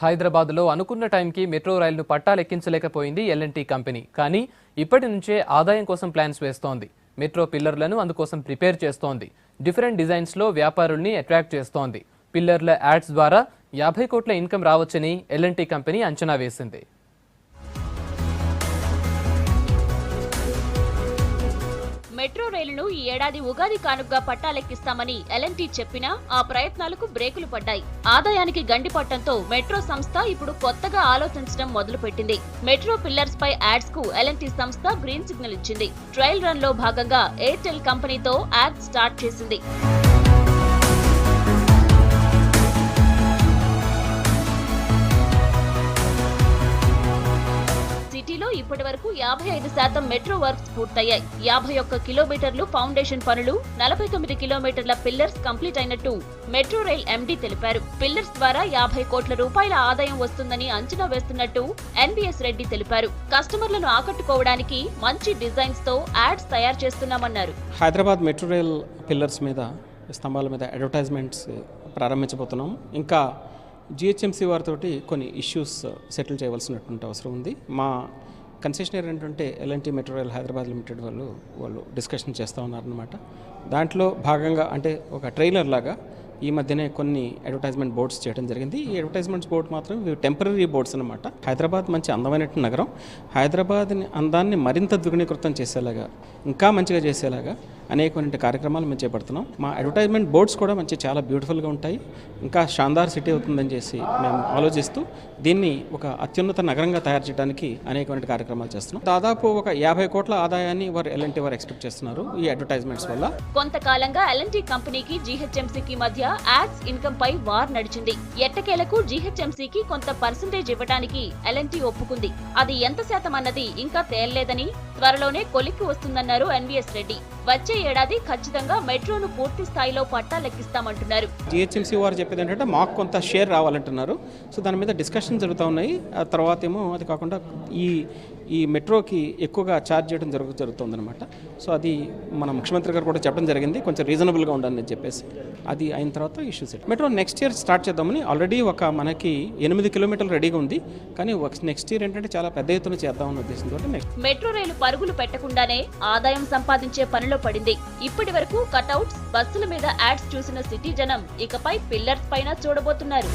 హైదరాబాద్లో అనుకున్న టైంకి మెట్రో రైలును పట్టాలెక్కించలేకపోయింది ఎల్ఎన్టీ కంపెనీ. కానీ ఇప్పటి నుంచే ఆదాయం కోసం ప్లాన్స్ వేస్తోంది. మెట్రో పిల్లర్లను అందుకోసం ప్రిపేర్ చేస్తోంది. డిఫరెంట్ డిజైన్స్లో వ్యాపారుల్ని అట్రాక్ట్ చేస్తోంది. పిల్లర్ల యాడ్స్ ద్వారా 50 కోట్ల ఇన్కమ్ రావచ్చని ఎల్ఎన్టీ కంపెనీ అంచనా వేసింది. మెట్రో రైలును ఈ ఏడాది ఉగాది కానుకగా పట్టాలెక్కిస్తామని ఎల్ఎన్టీ చెప్పినా ఆ ప్రయత్నాలకు బ్రేకులు పడ్డాయి. ఆదాయానికి గండిపట్టంతో మెట్రో సంస్థ ఇప్పుడు కొత్తగా ఆలోచించడం మొదలుపెట్టింది. మెట్రో పిల్లర్స్ పై యాడ్స్ కు ఎల్ఎన్టీ సంస్థ గ్రీన్ సిగ్నల్ ఇచ్చింది. ట్రయల్ రన్ లో భాగంగా ఎయిర్టెల్ కంపెనీతో యాడ్ స్టార్ట్ చేసింది. సిటీలో ఇప్పటి వరకు 55% మెట్రో వర్క్స్ పూర్తయ్యాయి. 51 కిలోమీటర్లు ఫౌండేషన్ పనులు, 49 కిలోమీటర్ల పిల్లర్స్ కంప్లీట్ అయినట్టు మెట్రో రైల్ ఎండీ తెలిపారు. పిల్లర్స్ ద్వారా 50 కోట్ల రూపాయల ఆదాయం వస్తుందని అంచనా వేస్తున్నట్టు ఎన్వీఎస్ రెడ్డి తెలిపారు. కస్టమర్లను ఆకట్టుకోవడానికి మంచి డిజైన్స్ తో యాడ్స్ తయారు చేస్తున్నామన్నారు. హైదరాబాద్ మెట్రో రైల్ పిల్లర్స్ మీద, స్తంభాల మీద అడ్వర్టైజ్మెంట్స్ ప్రారంభించబోతున్నాం. ఇంకా జిహెచ్ఎంసీ వారితో కొన్ని ఇష్యూస్ సెటిల్ చేయవలసినటువంటి అవసరం ఉంది. మా కన్సెషనర్ ఏంటంటే LNT metro rail Hyderabad limited వాళ్ళు డిస్కషన్ చేస్తూ ఉన్నారనమాట. దాంట్లో భాగంగా అంటే ఒక ట్రైలర్ లాగా ఈ మధ్యనే కొన్ని అడ్వర్టైజ్మెంట్ బోర్డ్స్ చేయడం జరిగింది. ఈ అడ్వర్టైజ్మెంట్స్ బోర్డ్ మాత్రం ఇవి టెంపరీ బోర్డ్స్ అనమాట. హైదరాబాద్ మంచి అందమైన నగరం. హైదరాబాద్ని అందాన్ని మరింత ద్విగుణీకృతం చేసేలాగా, ఇంకా మంచిగా చేసేలాగా అనేకమైన కార్యక్రమాలు మేము చేపడుతున్నాం. మా అడ్వర్టైజ్మెంట్ బోర్డ్స్ కూడా చాలా బ్యూటిఫుల్గా ఉంటాయి. ఇంకా షాందార్ సిటీ అవుతుందని మేము ఆలోచిస్తూ దీన్ని ఒక అత్యున్నత నగరంగా తయారు చేయడానికి అనేకమైన కార్యక్రమాలు చేస్తున్నాం. దాదాపు ఒక 50 కోట్ల ఆదాయాన్ని ఎల్ఎన్టీ వారు ఎక్స్పెక్ట్ చేస్తున్నారు ఈ అడ్వర్టైజ్మెంట్స్ వల్ల. కొంతకాలంగా ఎల్ఎన్టీ కంపెనీకి జీహెచ్ఎంసీకి మధ్య యాడ్స్ ఇన్కమ్ పై వార్ నడిచింది. ఎట్టకేలకు జీహెచ్ఎంసీకి కొంత పర్సెంటేజ్ ఇవ్వడానికి ఎల్ఎన్టీ ఒప్పుకుంది. అది ఎంత శాతం అన్నది ఇంకా తేలలేదని, త్వరలోనే కొలిక్కి వస్తుందన్నారు ఎన్వీఎస్ రెడ్డి. వచ్చే ఏడాది ఖచ్చితంగా మెట్రోను పూర్తి స్థాయిలో పట్టాలెక్కిస్తామంటున్నారు. జిహెచ్ఎంసీ వారు చెప్పేది ఏంటంటే మాకు కొంత షేర్ రావాలంటున్నారు. సో దాని మీద డిస్కషన్ జరుగుతూ ఉన్నాయి. ఆ తర్వాత ఏమో అది కాకుండా ఈ మెట్రోకి ఎక్కువగా ఛార్జ్ చేయడం జరుగుతుందన్నమాట. సో అది మన ముఖ్యమంత్రి గారు కూడా చెప్పడం జరిగింది, కొంచెం రీజనబుల్గా ఉండాలని చెప్పేసి. అది అయిన తర్వాత issues metro next year start చేద్దామని ఆల్రెడీ మనకి 8 కిలోమీటర్లు రెడీగా ఉంది. కానీ నెక్స్ట్ ఇయర్ ఏంటంటే చాలా పెద్ద ఎత్తున చేద్దామన్న ఉద్దేశంతో మెట్రో రైలు పరుగులు పెట్టకుండానే ఆదాయం సంపాదించే పనిలో పడింది. ఇప్పటి వరకు కటౌట్స్, బస్సుల మీద యాడ్స్ చూసిన సిటీ జనం ఇకపై పిల్లర్స్ పైన చూడబోతున్నారు.